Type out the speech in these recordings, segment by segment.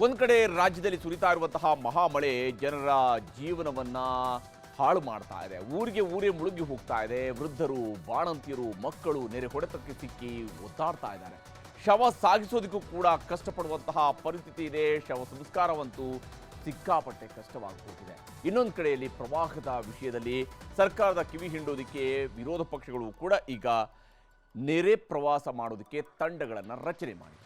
ಒಂದು ಕಡೆ ರಾಜ್ಯದಲ್ಲಿ ಸುರಿತಾ ಇರುವಂತಹ ಮಹಾಮಳೆ ಜನರ ಜೀವನವನ್ನ ಹಾಳು ಮಾಡ್ತಾ ಇದೆ. ಊರೇ ಮುಳುಗಿ ಹೋಗ್ತಾ ಇದೆ. ವೃದ್ಧರು, ಬಾಣಂತಿಯರು, ಮಕ್ಕಳು ನೆರೆ ಹೊಡೆತಕ್ಕೆ ಸಿಕ್ಕಿ ಒದ್ದಾಡ್ತಾ ಇದ್ದಾರೆ. ಶವ ಸಾಗಿಸೋದಕ್ಕೂ ಕೂಡ ಕಷ್ಟಪಡುವಂತಹ ಪರಿಸ್ಥಿತಿ ಇದೆ. ಶವ ಸಂಸ್ಕಾರವಂತೂ ಸಿಕ್ಕಾಪಟ್ಟೆ ಕಷ್ಟವಾಗ್ತಿದೆ. ಇನ್ನೊಂದು ಕಡೆಯಲ್ಲಿ ಪ್ರವಾಹದ ವಿಷಯದಲ್ಲಿ ಸರ್ಕಾರದ ಕಿವಿ ಹಿಂಡೋದಕ್ಕೆ ವಿರೋಧ ಪಕ್ಷಗಳು ಕೂಡ ಈಗ ನೆರೆ ಪ್ರವಾಸ ಮಾಡೋದಕ್ಕೆ ತಂಡಗಳನ್ನು ರಚನೆ ಮಾಡಿದೆ.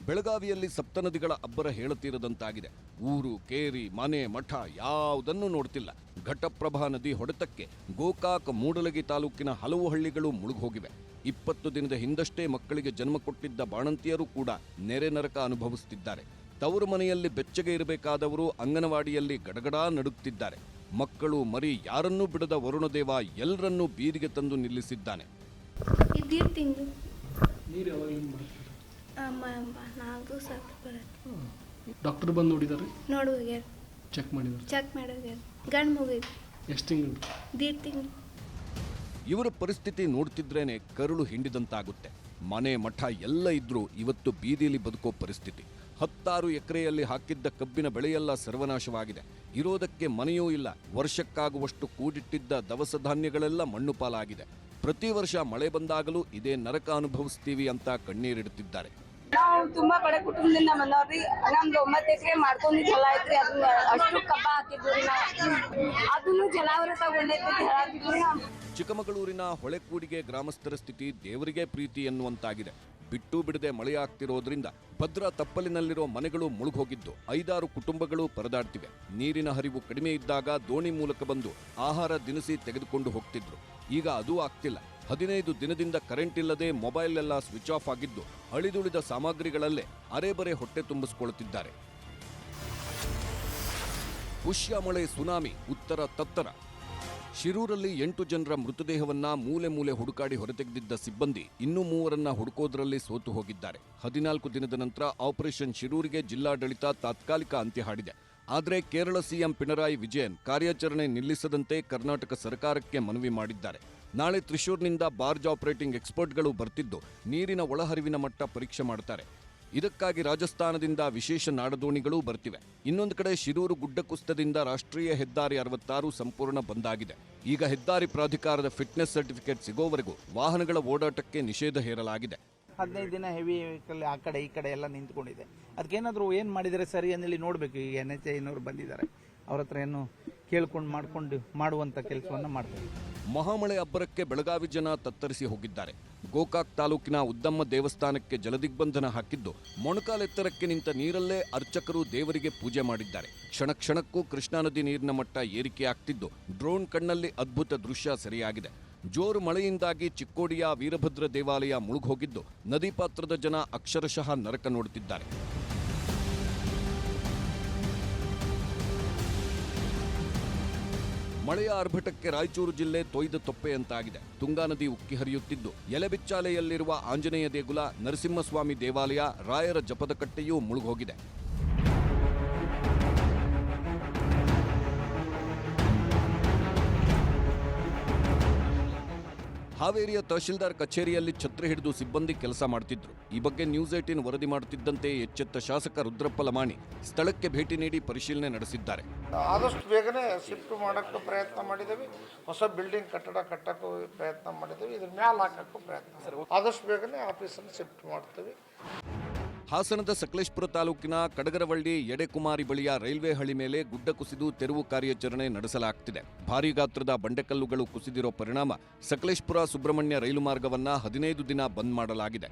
ಬೆಳಗಾವಿಯಲ್ಲಿ ಸಪ್ತನದಿಗಳ ಅಬ್ಬರ ಹೇಳುತ್ತಿರದಂತಾಗಿದೆ. ಊರು, ಕೇರಿ, ಮನೆ, ಮಠ ಯಾವುದನ್ನು ನೋಡ್ತಿಲ್ಲ. ಘಟಪ್ರಭಾ ನದಿ ಹೊಡೆತಕ್ಕೆ ಗೋಕಾಕ್, ಮೂಡಲಗಿ ತಾಲೂಕಿನ ಹಲವು ಹಳ್ಳಿಗಳು ಮುಳುಗೋಗಿವೆ. 20 ದಿನದ ಹಿಂದಷ್ಟೇ ಮಕ್ಕಳಿಗೆ ಜನ್ಮ ಕೊಟ್ಟಿದ್ದ ಬಾಣಂತಿಯರು ಕೂಡ ನೆರೆ ನರಕ ಅನುಭವಿಸುತ್ತಿದ್ದಾರೆ. ತವರು ಮನೆಯಲ್ಲಿ ಬೆಚ್ಚಗೆ ಇರಬೇಕಾದವರು ಅಂಗನವಾಡಿಯಲ್ಲಿ ಗಡಗಡ ನಡುಗುತ್ತಿದ್ದಾರೆ. ಮಕ್ಕಳು, ಮರಿ ಯಾರನ್ನೂ ಬಿಡದ ವರುಣದೇವ ಎಲ್ಲರನ್ನೂ ಬೀದಿಗೆ ತಂದು ನಿಲ್ಲಿಸಿದ್ದಾನೆ. ಡಾಕ್ಟರ್ ಬಂದು ನೋಡಿದಾರೆ, ನೋಡುವಾಗ್ಯಾರ, ಚೆಕ್ ಮಾಡಿದಾರೆ. ಗಂಡು ಮುಗಿದು ಎಷ್ಟು ತಿಂಗಳು? 1.5 ತಿಂಗಳು. ಇವರ ಪರಿಸ್ಥಿತಿ ನೋಡ್ತಿದ್ರೇನೆ ಕರುಳು ಹಿಂಡಿದಂತಾಗುತ್ತೆ. ಮನೆ, ಮಠ ಎಲ್ಲ ಇದ್ರೂ ಇವತ್ತು ಬೀದಿಯಲ್ಲಿ ಬದುಕೋ ಪರಿಸ್ಥಿತಿ. 16 ಎಕರೆಯಲ್ಲಿ ಹಾಕಿದ್ದ ಕಬ್ಬಿನ ಬೆಳೆಯೆಲ್ಲ ಸರ್ವನಾಶವಾಗಿದೆ. ಇರೋದಕ್ಕೆ ಮನೆಯೂ ಇಲ್ಲ. ವರ್ಷಕ್ಕಾಗುವಷ್ಟು ಕೂಡಿಟ್ಟಿದ್ದ ದವಸ ಧಾನ್ಯಗಳೆಲ್ಲ ಮಣ್ಣು ಪಾಲಾಗಿದೆ. ಪ್ರತಿ ವರ್ಷ ಮಳೆ ಬಂದಾಗಲೂ ಇದೇ ನರಕ ಅನುಭವಿಸ್ತೀವಿ ಅಂತ ಕಣ್ಣೀರಿಡುತ್ತಿದ್ದಾರೆ. ನಾವು ತುಂಬಾ ಬಡ ಕುಟುಂಬದಿಂದ ಬಂದವ್ರಿ. ನಮ್ದು 9 ಎಕರೆ ಮಾಡ್ಕೊಂಡಿದ್ ಹೊಲ ಐತ್ರಿ. ಅದು ಅಷ್ಟು ಕಬ್ಬ ಹಾಕಿದ್ವಿ. ಅದನ್ನು ಜಲಾವೃತ ಹೇಳಾತಿದ್ವಿ. ಚಿಕ್ಕಮಗಳೂರಿನ ಹೊಳೆಕೂಡಿಗೆ ಗ್ರಾಮಸ್ಥರ ಸ್ಥಿತಿ ದೇವರಿಗೆ ಪ್ರೀತಿ ಎನ್ನುವಂತಾಗಿದೆ. ಬಿಟ್ಟು ಬಿಡದೆ ಮಳೆಯಾಗ್ತಿರೋದ್ರಿಂದ ಭದ್ರಾ ತಪ್ಪಲಿನಲ್ಲಿರೋ ಮನೆಗಳು ಮುಳುಗೋಗಿದ್ದು 5-6 ಕುಟುಂಬಗಳು ಪರದಾಡ್ತಿವೆ. ನೀರಿನ ಹರಿವು ಕಡಿಮೆ ಇದ್ದಾಗ ದೋಣಿ ಮೂಲಕ ಬಂದು ಆಹಾರ ದಿನಸಿ ತೆಗೆದುಕೊಂಡು ಹೋಗ್ತಿದ್ರು. ಈಗ ಅದೂ ಆಗ್ತಿಲ್ಲ. 15 ದಿನದಿಂದ ಕರೆಂಟ್ ಇಲ್ಲದೆ ಮೊಬೈಲ್ ಎಲ್ಲ ಸ್ವಿಚ್ ಆಫ್ ಆಗಿದ್ದು ಅಳಿದುಳಿದ ಸಾಮಗ್ರಿಗಳಲ್ಲೇ ಅರೆಬರೆ ಹೊಟ್ಟೆ ತುಂಬಿಸಿಕೊಳ್ಳುತ್ತಿದ್ದಾರೆ. ಪುಷ್ಯ ಮಳೆ, ಸುನಾಮಿ, ಉತ್ತರ ತತ್ತರ. ಶಿರೂರಲ್ಲಿ 8 ಜನರ ಮೃತದೇಹವನ್ನ ಮೂಲೆ ಮೂಲೆ ಹುಡುಕಾಡಿ ಹೊರತೆಗೆದಿದ್ದ ಸಿಬ್ಬಂದಿ ಇನ್ನೂ 3ರನ್ನ ಹುಡುಕೋದ್ರಲ್ಲಿ ಸೋತು ಹೋಗಿದ್ದಾರೆ. 14 ದಿನದ ನಂತರ ಆಪರೇಷನ್ ಶಿರೂರಿಗೆ ಜಿಲ್ಲಾಡಳಿತ ತಾತ್ಕಾಲಿಕ ಅಂತ್ಯ ಹಾಡಿದೆ. ಆದರೆ ಕೇರಳ ಸಿಎಂ ಪಿಣರಾಯಿ ವಿಜಯನ್ ಕಾರ್ಯಾಚರಣೆ ನಿಲ್ಲಿಸದಂತೆ ಕರ್ನಾಟಕ ಸರ್ಕಾರಕ್ಕೆ ಮನವಿ ಮಾಡಿದ್ದಾರೆ. ನಾಳೆ ತ್ರಿಶೂರ್ನಿಂದ ಬಾರ್ಜ್ ಆಪರೇಟಿಂಗ್ ಎಕ್ಸ್ಪರ್ಟ್ಗಳು ಬರ್ತಿದ್ದು ನೀರಿನ ಒಳಹರಿವಿನ ಮಟ್ಟ ಪರೀಕ್ಷೆ ಮಾಡ್ತಾರೆ. ಇದಕ್ಕಾಗಿ ರಾಜಸ್ಥಾನದಿಂದ ವಿಶೇಷ ನಾಡದೋಣಿಗಳೂ ಬರ್ತಿವೆ. ಇನ್ನೊಂದು ಕಡೆ ಶಿರೂರು ಗುಡ್ಡ ಕುಸಿತದಿಂದ ರಾಷ್ಟ್ರೀಯ ಹೆದ್ದಾರಿ 66 ಸಂಪೂರ್ಣ ಬಂದಾಗಿದೆ. ಈಗ ಹೆದ್ದಾರಿ ಪ್ರಾಧಿಕಾರದ ಫಿಟ್ನೆಸ್ ಸರ್ಟಿಫಿಕೇಟ್ ಸಿಗೋವರೆಗೂ ವಾಹನಗಳ ಓಡಾಟಕ್ಕೆ ನಿಷೇಧ ಹೇರಲಾಗಿದೆ. 15 ದಿನ ಹೆವಿ ವೆಹಿಕಲ್ ಆ ಕಡೆ ಈ ಕಡೆ ಎಲ್ಲ ನಿಂತ್ಕೊಂಡಿದೆ. ಅದಕ್ಕೇನಾದರೂ ಏನು ಮಾಡಿದರೆ ಸರಿ ಅನ್ನಲಿ ನೋಡಬೇಕು. ಈಗ NHAನವರು ಬಂದಿದ್ದಾರೆ, ಅವ್ರ ಹತ್ರ ಏನು ಕೇಳ್ಕೊಂಡು ಮಾಡುವಂಥ ಕೆಲಸವನ್ನು ಮಾಡ್ತಾರೆ. ಮಹಾಮಳೆ ಅಬ್ಬರಕ್ಕೆ ಬೆಳಗಾವಿ ಜನ ತತ್ತರಿಸಿ ಹೋಗಿದ್ದಾರೆ. ಗೋಕಾಕ್ ತಾಲೂಕಿನ ಉದ್ದಮ್ಮ ದೇವಸ್ಥಾನಕ್ಕೆ ಜಲದಿಗ್ಬಂಧನ ಹಾಕಿದ್ದು ಮೊಣಕಾಲೆತ್ತರಕ್ಕೆ ನಿಂತ ನೀರಲ್ಲೇ ಅರ್ಚಕರು ದೇವರಿಗೆ ಪೂಜೆ ಮಾಡಿದ್ದಾರೆ. ಕ್ಷಣ ಕ್ಷಣಕ್ಕೂ ಕೃಷ್ಣಾ ನದಿ ನೀರಿನ ಮಟ್ಟ ಏರಿಕೆಯಾಗ್ತಿದ್ದು ಡ್ರೋನ್ ಕಣ್ಣಲ್ಲಿ ಅದ್ಭುತ ದೃಶ್ಯ ಸೆರೆಯಾಗಿದೆ. ಜೋರು ಮಳೆಯಿಂದಾಗಿ ಚಿಕ್ಕೋಡಿಯ ವೀರಭದ್ರ ದೇವಾಲಯ ಮುಳುಗೋಗಿದ್ದು ನದಿ ಪಾತ್ರದ ಜನ ಅಕ್ಷರಶಃ ನರಕ ನೋಡುತ್ತಿದ್ದಾರೆ. ಮಳೆಯ ಆರ್ಭಟಕ್ಕೆ ರಾಯಚೂರು ಜಿಲ್ಲೆ ತೊಯ್ದ ತೊಪ್ಪೆಯಂತಾಗಿದೆ. ತುಂಗಾ ನದಿ ಉಕ್ಕಿ ಹರಿಯುತ್ತಿದ್ದು ಎಲೆಬಿಚ್ಚಾಲೆಯಲ್ಲಿರುವ ಆಂಜನೇಯ ದೇಗುಲ, ನರಸಿಂಹಸ್ವಾಮಿ ದೇವಾಲಯ, ರಾಯರ ಜಪದ ಕಟ್ಟೆಯೂ ಮುಳುಗೋಗಿದೆ. ಹಾವೇರಿಯ ತಹಶೀಲ್ದಾರ್ ಕಚೇರಿಯಲ್ಲಿ ಛತ್ರಿ ಹಿಡಿದು ಸಿಬ್ಬಂದಿ ಕೆಲಸ ಮಾಡ್ತಿದ್ರು. ಈ ಬಗ್ಗೆ ನ್ಯೂಸ್ 18 ವರದಿ ಮಾಡುತ್ತಿದ್ದಂತೆ ಎಚ್ಚೆತ್ತ ಶಾಸಕ ರುದ್ರಪ್ಪ ಲಮಾಣಿ ಸ್ಥಳಕ್ಕೆ ಭೇಟಿ ನೀಡಿ ಪರಿಶೀಲನೆ ನಡೆಸಿದ್ದಾರೆ. ಆದಷ್ಟು ಬೇಗನೆ ಶಿಫ್ಟ್ ಮಾಡೋಕ್ಕೆ ಪ್ರಯತ್ನ ಮಾಡಿದ್ದೇವೆ. ಹೊಸ ಬಿಲ್ಡಿಂಗ್ ಕಟ್ಟಕ್ಕೆ ಪ್ರಯತ್ನ ಮಾಡಿದ್ದೇವೆ. ಇದ್ರ ಮ್ಯಾಲ ಹಾಕಕ್ಕೂ ಪ್ರಯತ್ನ. ಆದಷ್ಟು ಬೇಗನೆ ಆಫೀಸನ್ನು ಶಿಫ್ಟ್ ಮಾಡ್ತೇವೆ. ಹಾಸನದ ಸಕಲೇಶಪುರ ತಾಲೂಕಿನ ಕಡಗರವಳ್ಳಿ ಎಡೆಕುಮಾರಿ ಬಳಿಯ ರೈಲ್ವೆ ಹಳಿ ಮೇಲೆ ಗುಡ್ಡ ಕುಸಿದು ತೆರವು ಕಾರ್ಯಾಚರಣೆ ನಡೆಸಲಾಗುತ್ತಿದೆ. ಭಾರೀ ಗಾತ್ರದ ಬಂಡೆಕಲ್ಲುಗಳು ಕುಸಿದಿರೋ ಪರಿಣಾಮ ಸಕಲೇಶಪುರ ಸುಬ್ರಹ್ಮಣ್ಯ ರೈಲು ಮಾರ್ಗವನ್ನ 15 ದಿನ ಬಂದ್ ಮಾಡಲಾಗಿದೆ.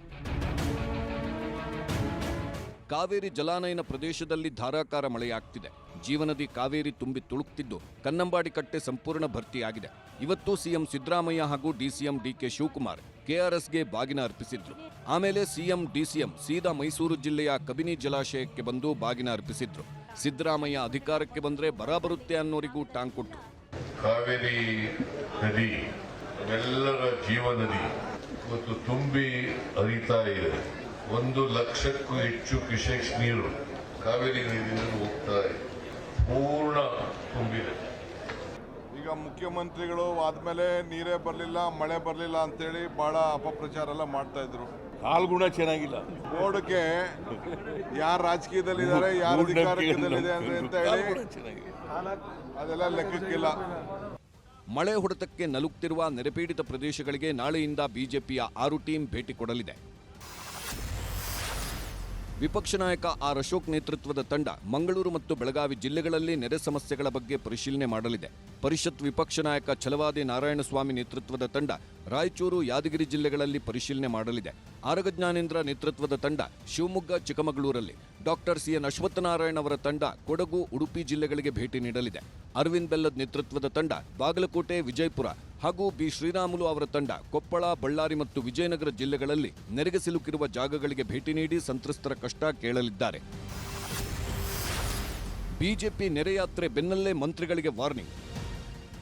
ಕಾವೇರಿ ಜಲಾನಯನ ಪ್ರದೇಶದಲ್ಲಿ ಧಾರಾಕಾರ ಮಳೆಯಾಗ್ತಿದೆ. ಜೀವನದಿ ಕಾವೇರಿ ತುಂಬಿ ತುಳುಕ್ತಿದ್ದು ಕನ್ನಂಬಾಡಿ ಕಟ್ಟೆ ಸಂಪೂರ್ಣ ಭರ್ತಿಯಾಗಿದೆ. ಇವತ್ತು ಸಿಎಂ ಸಿದ್ದರಾಮಯ್ಯ ಹಾಗೂ ಡಿಸಿಎಂ ಡಿಕೆ ಶಿವಕುಮಾರ್ ಕೆಆರ್ಎಸ್ಗೆ ಬಾಗಿನ ಅರ್ಪಿಸಿದ್ರು. ಆಮೇಲೆ ಸಿಎಂ ಡಿಸಿಎಂ ಸೀದಾ ಮೈಸೂರು ಜಿಲ್ಲೆಯ ಕಬಿನಿ ಜಲಾಶಯಕ್ಕೆ ಬಂದು ಬಾಗಿನ ಅರ್ಪಿಸಿದ್ರು. ಸಿದ್ದರಾಮಯ್ಯ ಅಧಿಕಾರಕ್ಕೆ ಬಂದ್ರೆ ಬರ ಬರುತ್ತೆ ಅನ್ನೋರಿಗೂ ಟಾಂಗ್ ಕೊಟ್ರು. ಕಾವೇರಿ ನದಿ ಎಲ್ಲರ ಜೀವನದಿ ಇವತ್ತು ತುಂಬಿ ಹರಿತಾ ಇದೆ. 1 ಲಕ್ಷಕ್ಕೂ ಹೆಚ್ಚು ಕ್ಯೂಸೆಕ್ಸ್ ನೀರು ಕಾವೇರಿ ನದಿಯಲ್ಲಿ ಹೋಗ್ತಾ ಇದೆ. ಪೂರ್ಣ ತುಂಬಿದೆ. ಈಗ ಮುಖ್ಯಮಂತ್ರಿಗಳು ಆದ್ಮೇಲೆ ನೀರೇ ಬರಲಿಲ್ಲ, ಮಳೆ ಬರಲಿಲ್ಲ ಅಂತೇಳಿ ಬಹಳ ಅಪಪ್ರಚಾರ ಎಲ್ಲ ಮಾಡ್ತಾ ಇದ್ರು. ಕಾಲ್ಗುಣ ಚೆನ್ನಾಗಿಲ್ಲ. ನೋಡಕ್ಕೆ ಯಾರು ರಾಜಕೀಯದಲ್ಲಿದ್ದಾರೆ, ಯಾರು ಅಧಿಕಾರದಲ್ಲಿದೆ ಅಂತ ಹೇಳಿ ಅದೆಲ್ಲ ಲೆಕ್ಕಕ್ಕಿಲ್ಲ. ಮಳೆ ಹೊಡೆತಕ್ಕೆ ನಲುಗ್ತಿರುವ ನೆರೆಪೀಡಿತ ಪ್ರದೇಶಗಳಿಗೆ ನಾಳೆಯಿಂದ ಬಿಜೆಪಿಯ 6 ಟೀಮ್ ಭೇಟಿ ಕೊಡಲಿದೆ. ವಿಪಕ್ಷ ನಾಯಕ ಆರ್ ಅಶೋಕ್ ನೇತೃತ್ವದ ತಂಡ ಮಂಗಳೂರು ಮತ್ತು ಬೆಳಗಾವಿ ಜಿಲ್ಲೆಗಳಲ್ಲಿ ನೆರೆ ಸಮಸ್ಯೆಗಳ ಬಗ್ಗೆ ಪರಿಶೀಲನೆ ಮಾಡಲಿದೆ. ಪರಿಷತ್ ವಿಪಕ್ಷ ನಾಯಕ ಛಲವಾದಿ ನಾರಾಯಣಸ್ವಾಮಿ ನೇತೃತ್ವದ ತಂಡ ರಾಯಚೂರು, ಯಾದಗಿರಿ ಜಿಲ್ಲೆಗಳಲ್ಲಿ ಪರಿಶೀಲನೆ ಮಾಡಲಿದೆ. ಆರಗ ಜ್ಞಾನೇಂದ್ರ ನೇತೃತ್ವದ ತಂಡ ಶಿವಮೊಗ್ಗ, ಚಿಕ್ಕಮಗಳೂರಲ್ಲಿ, ಡಾಕ್ಟರ್ ಸಿಎನ್ ಅಶ್ವತ್ಥನಾರಾಯಣ ಅವರ ತಂಡ ಕೊಡಗು, ಉಡುಪಿ ಜಿಲ್ಲೆಗಳಿಗೆ ಭೇಟಿ ನೀಡಲಿದೆ. ಅರವಿಂದ್ ಬೆಲ್ಲದ್ ನೇತೃತ್ವದ ತಂಡ ಬಾಗಲಕೋಟೆ, ವಿಜಯಪುರ ಹಾಗೂ ಬಿ ಶ್ರೀರಾಮುಲು ಅವರ ತಂಡ ಕೊಪ್ಪಳ, ಬಳ್ಳಾರಿ ಮತ್ತು ವಿಜಯನಗರ ಜಿಲ್ಲೆಗಳಲ್ಲಿ ನೆರೆಗೆ ಸಿಲುಕಿರುವ ಜಾಗಗಳಿಗೆ ಭೇಟಿ ನೀಡಿ ಸಂತ್ರಸ್ತರ ಕಷ್ಟ ಕೇಳಲಿದ್ದಾರೆ. ಬಿಜೆಪಿ ನೆರೆಯಾತ್ರೆ ಬೆನ್ನಲ್ಲೇ ಮಂತ್ರಿಗಳಿಗೆ ವಾರ್ನಿಂಗ್.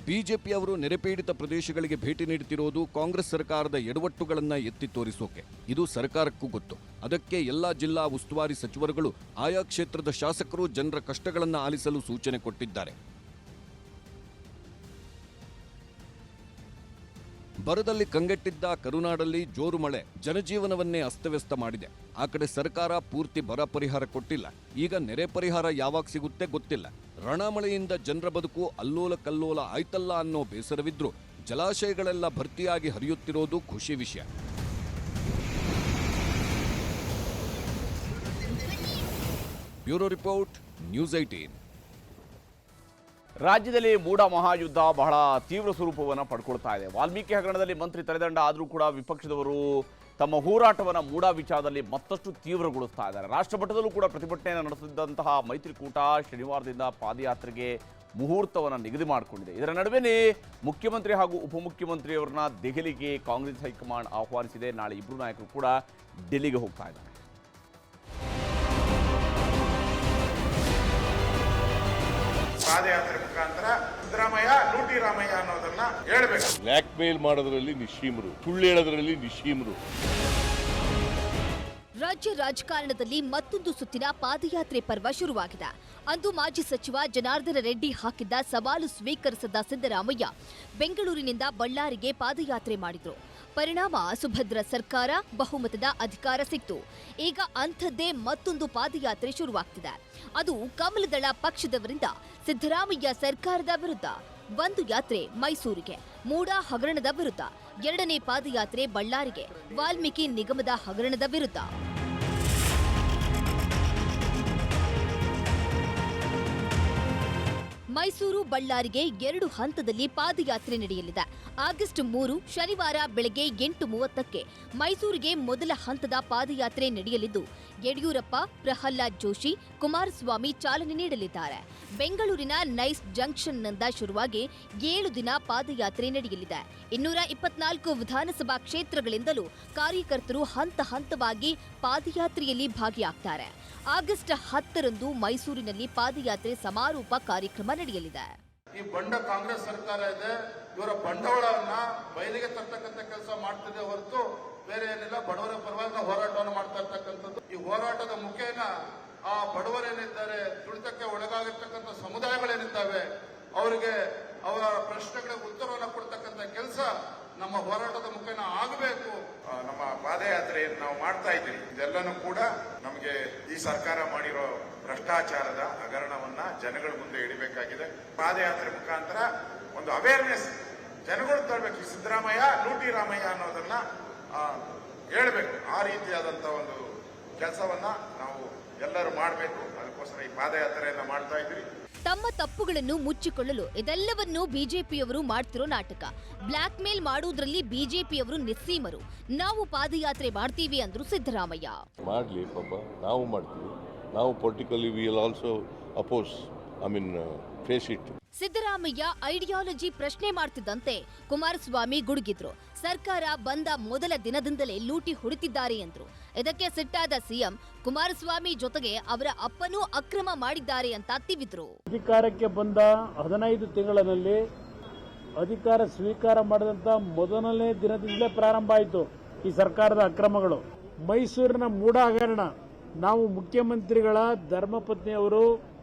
ಬಿಜೆಪಿ ಅವರು ನೆರೆಪೀಡಿತ ಪ್ರದೇಶಗಳಿಗೆ ಭೇಟಿ ನೀಡುತ್ತಿರುವುದು ಕಾಂಗ್ರೆಸ್ ಸರ್ಕಾರದ ಎಡವಟ್ಟುಗಳನ್ನು ಎತ್ತಿ ತೋರಿಸೋಕೆ. ಇದು ಸರ್ಕಾರಕ್ಕೂ ಗೊತ್ತು. ಅದಕ್ಕೆ ಎಲ್ಲಾ ಜಿಲ್ಲಾ ಉಸ್ತುವಾರಿ ಸಚಿವರುಗಳು ಆಯಾ ಕ್ಷೇತ್ರದ ಶಾಸಕರು ಜನರ ಕಷ್ಟಗಳನ್ನು ಆಲಿಸಲು ಸೂಚನೆ ಕೊಟ್ಟಿದ್ದಾರೆ. ಬರದಲ್ಲಿ ಕಂಗೆಟ್ಟಿದ್ದ ಕರುನಾಡಲ್ಲಿ ಜೋರು ಮಳೆ ಜನಜೀವನವನ್ನೇ ಅಸ್ತವ್ಯಸ್ತ ಮಾಡಿದೆ. ಆ ಕಡೆ ಸರ್ಕಾರ ಪೂರ್ತಿ ಬರ ಪರಿಹಾರ ಕೊಟ್ಟಿಲ್ಲ. ಈಗ ನೆರೆ ಪರಿಹಾರ ಯಾವಾಗ ಸಿಗುತ್ತೆ ಗೊತ್ತಿಲ್ಲ. ರಣಮಳೆಯಿಂದ ಜನರ ಬದುಕು ಅಲ್ಲೋಲ ಕಲ್ಲೋಲ ಆಯ್ತಲ್ಲ ಅನ್ನೋ ಬೇಸರವಿದ್ರೂ ಜಲಾಶಯಗಳೆಲ್ಲ ಭರ್ತಿಯಾಗಿ ಹರಿಯುತ್ತಿರೋದು ಖುಷಿ ವಿಷಯ. Bureau report, news 18. ರಾಜ್ಯದಲ್ಲಿ ಮೂಡ ಮಹಾಯುದ್ಧ ಬಹಳ ತೀವ್ರ ಸ್ವರೂಪವನ್ನು ಪಡ್ಕೊಳ್ತಾ ಇದೆ. ವಾಲ್ಮೀಕಿ ಹಗರಣದಲ್ಲಿ ಮಂತ್ರಿ ತಲೆದಂಡ ಆದರೂ ಕೂಡ ವಿಪಕ್ಷದವರು ತಮ್ಮ ಹೋರಾಟವನ್ನು ಮೂಡ ವಿಚಾರದಲ್ಲಿ ಮತ್ತಷ್ಟು ತೀವ್ರಗೊಳಿಸ್ತಾ ಇದ್ದಾರೆ. ರಾಷ್ಟ್ರಮಟ್ಟದಲ್ಲೂ ಕೂಡ ಪ್ರತಿಭಟನೆಯನ್ನು ನಡೆಸಿದ್ದಂತಹ ಮೈತ್ರಿಕೂಟ ಶನಿವಾರದಿಂದ ಪಾದಯಾತ್ರೆಗೆ ಮುಹೂರ್ತವನ್ನು ನಿಗದಿ ಮಾಡಿಕೊಂಡಿದೆ. ಇದರ ನಡುವೆನೇ ಮುಖ್ಯಮಂತ್ರಿ ಹಾಗೂ ಉಪಮುಖ್ಯಮಂತ್ರಿಯವರನ್ನ ದೆಹಲಿಗೆ ಕಾಂಗ್ರೆಸ್ ಹೈಕಮಾಂಡ್ ಆಹ್ವಾನಿಸಿದೆ. ನಾಳೆ ಇಬ್ಬರು ನಾಯಕರು ಕೂಡ ಡೆಲ್ಲಿಗೆ ಹೋಗ್ತಾ ಇದ್ದಾರೆ. ಪಾದಯಾತ್ರೆ ಮುಖಾಂತರ ಸಿದ್ದರಾಮಯ್ಯ ಲೂಟಿ ರಾಮಯ್ಯ ಅನ್ನೋದನ್ನ ಹೇಳ್ಬೇಕು. ಬ್ಲ್ಯಾಕ್ ಮೇಲ್ ಮಾಡೋದ್ರಲ್ಲಿ ನಿಶ್ಚೀಮರು, ಸುಳ್ಳು ಹೇಳೋದ್ರಲ್ಲಿ ನಿಶ್ಚೀಮರು. ರಾಜ್ಯ ರಾಜಕಾರಣದಲ್ಲಿ ಮತ್ತೊಂದು ಸುತ್ತಿನ ಪಾದಯಾತ್ರೆ ಪರ್ವ ಶುರುವಾಗಿದೆ. ಅಂದು ಮಾಜಿ ಸಚಿವ ಜನಾರ್ದನ ರೆಡ್ಡಿ ಹಾಕಿದ್ದ ಸವಾಲು ಸ್ವೀಕರಿಸಿದ ಸಿದ್ದರಾಮಯ್ಯ ಬೆಂಗಳೂರಿನಿಂದ ಬಳ್ಳಾರಿಗೆ ಪಾದಯಾತ್ರೆ ಮಾಡಿದ್ರು. ಪರಿಣಾಮ ಸುಭದ್ರ ಸರ್ಕಾರ, ಬಹುಮತದ ಅಧಿಕಾರ ಸಿಕ್ತು. ಈಗ ಅಂಥದ್ದೇ ಮತ್ತೊಂದು ಪಾದಯಾತ್ರೆ ಶುರುವಾಗ್ತಿದೆ. ಅದು ಕಮಲದಳ ಪಕ್ಷದವರಿಂದ ಸಿದ್ದರಾಮಯ್ಯ ಸರ್ಕಾರದ ವಿರುದ್ಧ. ಒಂದು ಯಾತ್ರೆ ಮೈಸೂರಿಗೆ, ಮೂಡ ಹಗರಣದ ವಿರುದ್ಧ. ಎರಡನೇ ಪಾದಯಾತ್ರೆ ಬಳ್ಳಾರಿಗೆ, ವಾಲ್ಮೀಕಿ ನಿಗಮದ ಹಗರಣದ ವಿರುದ್ಧ. ಮೈಸೂರು, ಬಳ್ಳಾರಿಗೆ 2 ಹಂತದಲ್ಲಿ ಪಾದಯಾತ್ರೆ ನಡೆಯಲಿದೆ. ಆಗಸ್ಟ್ 3 ಶನಿವಾರ ಬೆಳಗ್ಗೆ 8:30ಕ್ಕೆ ಮೈಸೂರಿಗೆ ಮೊದಲ ಹಂತದ ಪಾದಯಾತ್ರೆ ನಡೆಯಲಿದ್ದು, ಯಡಿಯೂರಪ್ಪ, ಪ್ರಹ್ಲಾದ್ ಜೋಶಿ, ಕುಮಾರಸ್ವಾಮಿ ಚಾಲನೆ ನೀಡಲಿದ್ದಾರೆ. ಬೆಂಗಳೂರಿನ ನೈಸ್ ಜಂಕ್ಷನ್ನಿಂದ ಶುರುವಾಗಿ 7 ದಿನ ಪಾದಯಾತ್ರೆ ನಡೆಯಲಿದೆ. 224 ವಿಧಾನಸಭಾ ಕ್ಷೇತ್ರಗಳಿಂದಲೂ ಕಾರ್ಯಕರ್ತರು ಹಂತ ಹಂತವಾಗಿ ಪಾದಯಾತ್ರೆಯಲ್ಲಿ ಭಾಗಿಯಾಗ್ತಾರೆ. ಆಗಸ್ಟ್ 10ರಂದು ಮೈಸೂರಿನಲ್ಲಿ ಪಾದಯಾತ್ರೆ ಸಮಾರೋಪ ಕಾರ್ಯಕ್ರಮ ನಡೆಯಲಿದೆ. ಈ ಬಂಡ ಕಾಂಗ್ರೆಸ್ ಸರ್ಕಾರ ಇದೆ, ಇವರ ಬಂಡವಾಳವನ್ನ ಬಯಲಿಗೆ ತರ್ತಕ್ಕಂಥ ಕೆಲಸ ಮಾಡ್ತಿದೆ ಹೊರತು ಬೇರೆ ಏನಿಲ್ಲ. ಬಡವರ ಪರವಾಗಿ ನಾವು ಹೋರಾಟವನ್ನು ಮಾಡ್ತಾ ಇರ್ತಕ್ಕಂಥದ್ದು. ಈ ಹೋರಾಟದ ಮುಖೇನ ಆ ಬಡವರೇನಿದ್ದಾರೆ, ತುಳಿತಕ್ಕೆ ಒಳಗಾಗಿರ್ತಕ್ಕಂಥ ಸಮುದಾಯಗಳೇನಿದ್ದಾವೆ, ಅವರಿಗೆ ಅವರ ಪ್ರಶ್ನೆಗಳಿಗೆ ಉತ್ತರವನ್ನು ಕೊಡ್ತಕ್ಕಂಥ ಕೆಲಸ ನಮ್ಮ ಹೋರಾಟದ ಮುಖೇನ ಆಗಬೇಕು. ನಮ್ಮ ಪಾದಯಾತ್ರೆಯನ್ನು ನಾವು ಮಾಡ್ತಾ ಇದ್ದೀವಿ. ಇದೆಲ್ಲನೂ ಕೂಡ ನಮಗೆ ಈ ಸರ್ಕಾರ ಮಾಡಿರೋ ಭ್ರಷ್ಟಾಚಾರದ ಹಗರಣವನ್ನ ಜನಗಳ ಮುಂದೆ ಇಡಬೇಕಾಗಿದೆ. ಪಾದಯಾತ್ರೆ ಮುಖಾಂತರ ಒಂದು ಅವೇರ್ನೆಸ್ ಜನಗಳು ತರಬೇಕು. ಈ ಸಿದ್ದರಾಮಯ್ಯ ಲೂಟಿ ರಾಮಯ್ಯ ಅನ್ನೋದನ್ನ ಹೇಳ್ಬೇಕು. ಆ ರೀತಿಯಾದಂತ ಒಂದು ಕೆಲಸವನ್ನ ನಾವು ಎಲ್ಲರೂ ಮಾಡಬೇಕು. ಅದಕ್ಕೋಸ್ಕರ ಈ ಪಾದಯಾತ್ರೆಯನ್ನ ಮಾಡ್ತಾ ಇದ್ರಿ. ತಮ್ಮ ತಪ್ಪುಗಳನ್ನು ಮುಚ್ಚಿಕೊಳ್ಳಲು ಇದೆಲ್ಲವನ್ನೂ ಬಿಜೆಪಿಯವರು ಮಾಡ್ತಿರೋ ನಾಟಕ. ಬ್ಲಾಕ್ ಮೇಲ್ ಮಾಡುವುದರಲ್ಲಿ ಬಿಜೆಪಿಯವರು ನಿಸ್ಸೀಮರು. ನಾವು ಪಾದಯಾತ್ರೆ ಮಾಡ್ತೀವಿ ಅಂದ್ರು ಸಿದ್ದರಾಮಯ್ಯ. ಮಾಡ್ಲಿ ಪಾಪ, ನಾವು ಮಾಡ್ತೀವಿ. ನಾವು politically we will also oppose, face it. Siddaramaiah ideology ಪ್ರಶ್ನೆ ಮಾಡ್ತಿದ್ದಂತೆ ಕುಮಾರಸ್ವಾಮಿ ಗುಡುಗಿದ್ರು. ಸರ್ಕಾರ ಬಂದ ಮೊದಲ ದಿನದಿಂದಲೇ ಲೂಟಿ ಹೊಡೆತಿದ್ದಾರೆ ಎಂದ್ರು. ಇದಕ್ಕೆ ಸಿಟ್ಟಾದ ಸಿಎಂ ಕುಮಾರಸ್ವಾಮಿ ಜೊತೆಗೆ ಅವರ ಅಪ್ಪನೂ ಅಕ್ರಮ ಮಾಡಿದ್ದಾರೆ ಅಂತ ತಿವಿದ್ರು. ಅಧಿಕಾರಕ್ಕೆ ಬಂದ 15 ತಿಂಗಳಲ್ಲಿ ಅಧಿಕಾರ ಸ್ವೀಕಾರ ಮಾಡಿದಂತ ಮೊದಲನೇ ದಿನದಿಂದಲೇ ಪ್ರಾರಂಭ ಆಯಿತು ಈ ಸರ್ಕಾರದ ಅಕ್ರಮಗಳು. ಮೈಸೂರಿನ ಮೂಡ ಹಗರಣ, ನಾವು ಮುಖ್ಯಮಂತ್ರಿಗಳ ಧರ್ಮಪತ್ನಿಯವರು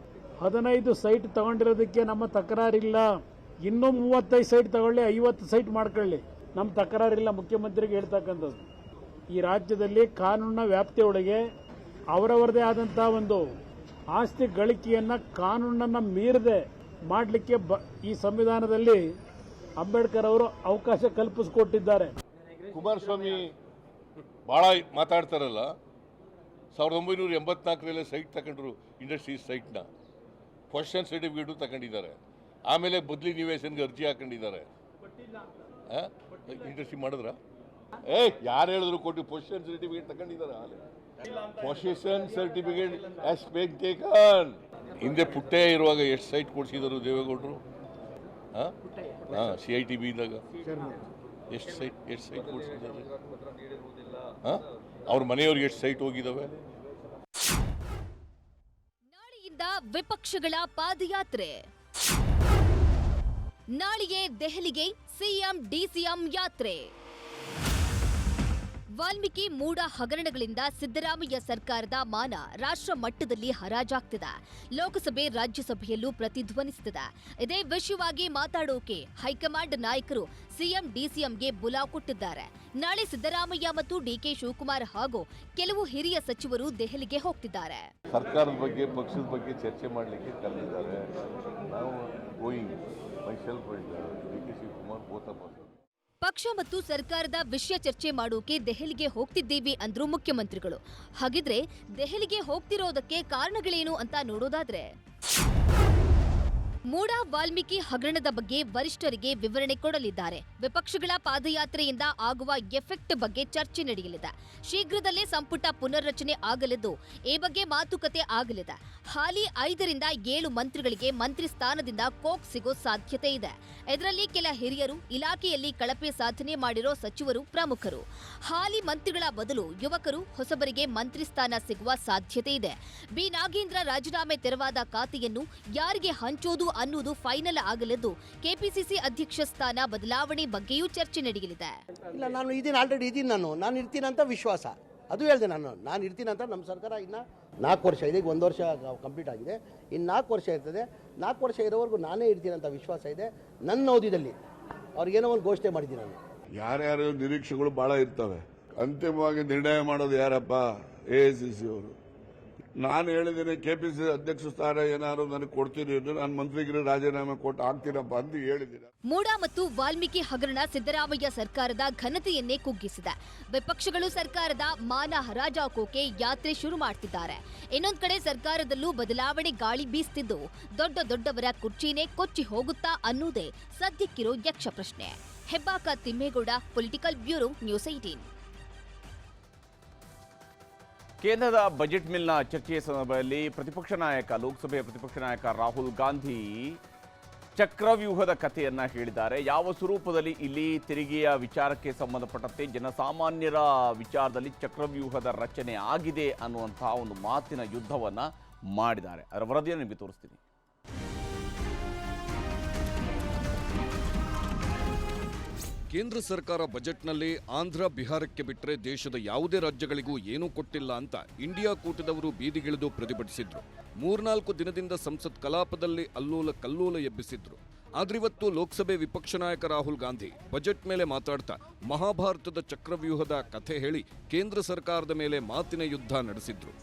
15 ಸೈಟ್ ತಗೊಂಡಿರೋದಕ್ಕೆ ನಮ್ಮ ತಕರಾರಿಲ್ಲ. ಇನ್ನೂ 35 ಸೈಟ್ ತಗೊಳ್ಳಿ, 50 ಸೈಟ್ ಮಾಡ್ಕೊಳ್ಳಿ, ನಮ್ಮ ತಕರಾರಿಲ್ಲ ಮುಖ್ಯಮಂತ್ರಿಗೆ ಹೇಳ್ತಕ್ಕಂಥದ್ದು. ಈ ರಾಜ್ಯದಲ್ಲಿ ಕಾನೂನಿನ ವ್ಯಾಪ್ತಿಯೊಳಗೆ ಅವರವರದೇ ಆದಂಥ ಒಂದು ಆಸ್ತಿ ಗಳಿಕೆಯನ್ನು ಕಾನೂನನ್ನು ಮೀರದೆ ಮಾಡಲಿಕ್ಕೆ ಈ ಸಂವಿಧಾನದಲ್ಲಿ ಅಂಬೇಡ್ಕರ್ ಅವರು ಅವಕಾಶ ಕಲ್ಪಿಸಿಕೊಟ್ಟಿದ್ದಾರೆ. ಕುಮಾರಸ್ವಾಮಿ ಭಾಳ ಮಾತಾಡ್ತಾರಲ್ಲ, 1984 ಸೈಟ್ ತಗೊಂಡ್ರು, ಇಂಡಸ್ಟ್ರೀಸ್ ಸೈಟ್ನ ಪೊಸಿಷನ್ ಸರ್ಟಿಫಿಕೇಟು ತಗೊಂಡಿದ್ದಾರೆ. ಆಮೇಲೆ ಬದಲಿ ನಿವೇಶನ್ಗೆ ಅರ್ಜಿ ಹಾಕೊಂಡಿದ್ದಾರೆ. ಇಂಡಸ್ಟ್ರಿ ಮಾಡಿದ್ರ? ಯಾರು ಹೇಳಿದ್ರು ಕೊಟ್ಟು ಪೊಸಿಷನ್ ಸರ್ಟಿಫಿಕೇಟ್ ತಗೊಂಡಿದ್ದಾರೆ. Position certificate has been taken. ಹಿಂದೆ ಪುಟ್ಟೆ ಇರುವಾಗ ಎಷ್ಟು ಸೈಟ್ ಕೊಡಿಸಿದರು ದೇವೇಗೌಡರು? CITB ಇದ್ದಾಗ ಎಷ್ಟು ಸೈಟ್ ಕೊಡಿಸಿದ್ದಾರೆ? ಅವ್ರ ಮನೆಯವ್ರಿಗೆ ಎಷ್ಟು ಸೈಟ್ ಹೋಗಿದಾವೆ? ನಾಳೆಯಿಂದ ವಿಪಕ್ಷಗಳ ಪಾದಯಾತ್ರೆ. ನಾಳೆಯೇ ದೆಹಲಿಗೆ ಸಿಎಂ ಡಿಸಿಎಂ ಯಾತ್ರೆ. ವಾಲ್ಮೀಕಿ ಮೂಡ ಹಗರಣಗಳಿಂದ ಸಿದ್ದರಾಮಯ್ಯ ಸರ್ಕಾರದ ಮಾನ ರಾಷ್ಟ್ರ ಮಟ್ಟದಲ್ಲಿ ಹರಾಜಾಗ್ತಿದೆ. ಲೋಕಸಭೆ ರಾಜ್ಯಸಭೆಯಲ್ಲೂ ಪ್ರತಿಧ್ವನಿಸುತ್ತಿದೆ. ಇದೇ ವಿಷಯವಾಗಿ ಮಾತಾಡೋಕೆ ಹೈಕಮಾಂಡ್ ನಾಯಕರು ಸಿಎಂ ಡಿಸಿಎಂಗೆ ಬುಲಾವ್ ಕೊಟ್ಟಿದ್ದಾರೆ. ನಾಳೆ ಸಿದ್ದರಾಮಯ್ಯ ಮತ್ತು ಡಿಕೆ ಶಿವಕುಮಾರ್ ಹಾಗೂ ಕೆಲವು ಹಿರಿಯ ಸಚಿವರು ದೆಹಲಿಗೆ ಹೋಗ್ತಿದ್ದಾರೆ. ಸರ್ಕಾರದ ಬಗ್ಗೆ, ಪಕ್ಷದ ಬಗ್ಗೆ ಚರ್ಚೆ ಮಾಡಲಿಕ್ಕೆ ಕರೆದಿದ್ದಾರೆ. ನಾವು going myself and DK Shivakumar both of us. ಪಕ್ಷ ಮತ್ತು ಸರ್ಕಾರದ ವಿಷಯ ಚರ್ಚೆ ಮಾಡೋಕೆ ದೆಹಲಿಗೆ ಹೋಗ್ತಿದ್ದೀವಿ ಅಂದ್ರು ಮುಖ್ಯಮಂತ್ರಿಗಳು. ಹಾಗಿದ್ರೆ ದೆಹಲಿಗೆ ಹೋಗ್ತಿರೋದಕ್ಕೆ ಕಾರಣಗಳೇನು ಅಂತ ನೋಡೋದಾದ್ರೆ, ಮೂಡ ವಾಲ್ಮೀಕಿ ಹಗರಣದ ಬಗ್ಗೆ ವರಿಷ್ಠರಿಗೆ ವಿವರಣೆ ಕೊಡಲಿದ್ದಾರೆ. ವಿಪಕ್ಷಗಳ ಪಾದಯಾತ್ರೆಯಿಂದ ಆಗುವ ಎಫೆಕ್ಟ್ ಬಗ್ಗೆ ಚರ್ಚೆ ನಡೆಯಲಿದೆ. ಶೀಘ್ರದಲ್ಲೇ ಸಂಪುಟ ಪುನರ್ರಚನೆ ಆಗಲಿದ್ದು ಈ ಬಗ್ಗೆ ಮಾತುಕತೆ ಆಗಲಿದೆ. ಹಾಲಿ 5 ರಿಂದ 7 ಮಂತ್ರಿಗಳಿಗೆ ಮಂತ್ರಿ ಸ್ಥಾನದಿಂದ ಕೋಕ್ ಸಿಗೋ ಸಾಧ್ಯತೆ ಇದೆ. ಇದರಲ್ಲಿ ಕೆಲ ಹಿರಿಯರು, ಇಲಾಖೆಯಲ್ಲಿ ಕಳಪೆ ಸಾಧನೆ ಮಾಡಿರೋ ಸಚಿವರು ಪ್ರಮುಖರು. ಹಾಲಿ ಮಂತ್ರಿಗಳ ಬದಲು ಯುವಕರು, ಹೊಸಬರಿಗೆ ಮಂತ್ರಿ ಸ್ಥಾನ ಸಿಗುವ ಸಾಧ್ಯತೆ ಇದೆ. ಬಿ ನಾಗೇಂದ್ರ ರಾಜೀನಾಮೆ ತೆರವಾದ ಖಾತೆಯನ್ನು ಯಾರಿಗೆ ಹಂಚೋದು ಅನ್ನೋದು ಫೈನಲ್ ಆಗಲಿದ್ದು ಕೆಪಿಸಿಸಿ ಅಧ್ಯಕ್ಷ ಸ್ಥಾನ ಬದಲಾವಣೆ ಬಗ್ಗೆಯೂ ಚರ್ಚೆ ನಡೆಯಲಿದೆ. ಇಲ್ಲ, ನಾನು ಇದೀನಿ, ಆಲ್ರೆಡಿ ಇದೀನಿ, ನಾನು ಇರ್ತೀನಿ ಅಂತ ವಿಶ್ವಾಸ. ಅದು ಹೇಳಿದೆ, ನಾನು ಇರ್ತೀನಿ ಅಂತ. ನಮ್ಮ ಸರ್ಕಾರ ಇನ್ನು 4 ವರ್ಷ ಇದೆ, 1 ವರ್ಷ ಕಂಪ್ಲೀಟ್ ಆಗಿದೆ, ಇನ್ನು 4 ವರ್ಷ ಇರ್ತದೆ. 4 ವರ್ಷ ಇರೋವರೆಗೂ ನಾನೇ ಇರ್ತೀನಿ ಅಂತ ವಿಶ್ವಾಸ ಇದೆ. ನನ್ನ ಅವಧಿಯಲ್ಲಿ ಅವ್ರಿಗೇನೋ ಒಂದು ಘೋಷಣೆ ಮಾಡಿದ್ದೀನಿ ನಾನು. ಯಾರ್ಯಾರು ನಿರೀಕ್ಷೆಗಳು ಭಾಳ ಇರ್ತವೆ. ಅಂತಿಮವಾಗಿ ನಿರ್ಣಯ ಮಾಡೋದು ಯಾರಪ್ಪ? AICC ಅವರು. ನಾನು ಹೇಳಿದ್ದೇನೆ, KPCC ಅಧ್ಯಕ್ಷ ಸ್ಥಾನ ಏನಾದ್ರು ನನಗೆ ಕೊಡ್ತೀನಿ ಅಂದ್ರೆ ನಾನು ಮಂತ್ರಿಗಿರಿ ರಾಜೀನಾಮೆ ಕೊಟ್ಟು ಆಗ್ತೀನಪ್ಪ ಅಂತ ಹೇಳಿದ್ದೀನಿ. ಮೂಡ ಮತ್ತು ವಾಲ್ಮೀಕಿ ಹಗರಣ ಸಿದ್ದರಾಮಯ್ಯ ಸರ್ಕಾರದ ಘನತೆಯನ್ನೇ ಕುಗ್ಗಿಸಿದೆ. ವಿಪಕ್ಷಗಳು ಸರ್ಕಾರದ ಮಾನ ಹರಾಜಾಕೋಕೆ ಯಾತ್ರೆ ಶುರು ಮಾಡ್ತಿದ್ದಾರೆ. ಇನ್ನೊಂದ್ ಕಡೆ ಸರ್ಕಾರದಲ್ಲೂ ಬದಲಾವಣೆ ಗಾಳಿ ಬೀಸ್ತಿದ್ದು ದೊಡ್ಡವರ ಕುರ್ಚಿನೇ ಕೊಚ್ಚಿ ಹೋಗುತ್ತಾ ಅನ್ನೋದೇ ಸದ್ಯಕ್ಕಿರೋ ಯಕ್ಷ ಪ್ರಶ್ನೆ. Hebbaka Thimmegowda, political bureau, news 18. ಕೇಂದ್ರದ ಬಜೆಟ್ ಮೇಲಿನ ಚರ್ಚೆಯ ಸಂದರ್ಭದಲ್ಲಿ ಲೋಕಸಭೆಯ ಪ್ರತಿಪಕ್ಷ ನಾಯಕ ರಾಹುಲ್ ಗಾಂಧಿ ಚಕ್ರವ್ಯೂಹದ ಕಥೆಯನ್ನ ಹೇಳಿದ್ದಾರೆ. ಯಾವ ಸ್ವರೂಪದಲ್ಲಿ ಇಲ್ಲಿ ತೆರಿಗೆಯ ವಿಚಾರಕ್ಕೆ ಸಂಬಂಧಪಟ್ಟಂತೆ ಜನಸಾಮಾನ್ಯರ ವಿಚಾರದಲ್ಲಿ ಚಕ್ರವ್ಯೂಹದ ರಚನೆ ಆಗಿದೆ ಅನ್ನುವಂತಹ ಒಂದು ಮಾತಿನ ಯುದ್ಧವನ್ನ ಮಾಡಿದ್ದಾರೆ. ಅದರ ವರದಿಯನ್ನು ನಿಮಗೆ ತೋರಿಸ್ತೀನಿ. ಕೇಂದ್ರ ಸರ್ಕಾರ ಬಜೆಟ್ನಲ್ಲಿ ಆಂಧ್ರ, ಬಿಹಾರಕ್ಕೆ ಬಿಟ್ಟರೆ ದೇಶದ ಯಾವುದೇ ರಾಜ್ಯಗಳಿಗೂ ಏನೂ ಕೊಟ್ಟಿಲ್ಲ ಅಂತ ಇಂಡಿಯಾ ಕೂಟದವರು ಬೀದಿಗಿಳಿದು ಪ್ರತಿಭಟಿಸಿದ್ರು. 3-4 ದಿನದಿಂದ ಸಂಸತ್ ಕಲಾಪದಲ್ಲಿ ಅಲ್ಲೋಲ ಕಲ್ಲೋಲ ಎಬ್ಬಿಸಿದ್ರು. ಆದ್ರಿವತ್ತು ಲೋಕಸಭೆ ವಿಪಕ್ಷ ನಾಯಕ ರಾಹುಲ್ ಗಾಂಧಿ ಬಜೆಟ್ ಮೇಲೆ ಮಾತಾಡ್ತಾ ಮಹಾಭಾರತದ ಚಕ್ರವ್ಯೂಹದ ಕಥೆ ಹೇಳಿ ಕೇಂದ್ರ ಸರ್ಕಾರದ ಮೇಲೆ ಮಾತಿನ ಯುದ್ಧ ನಡೆಸಿದ್ರು.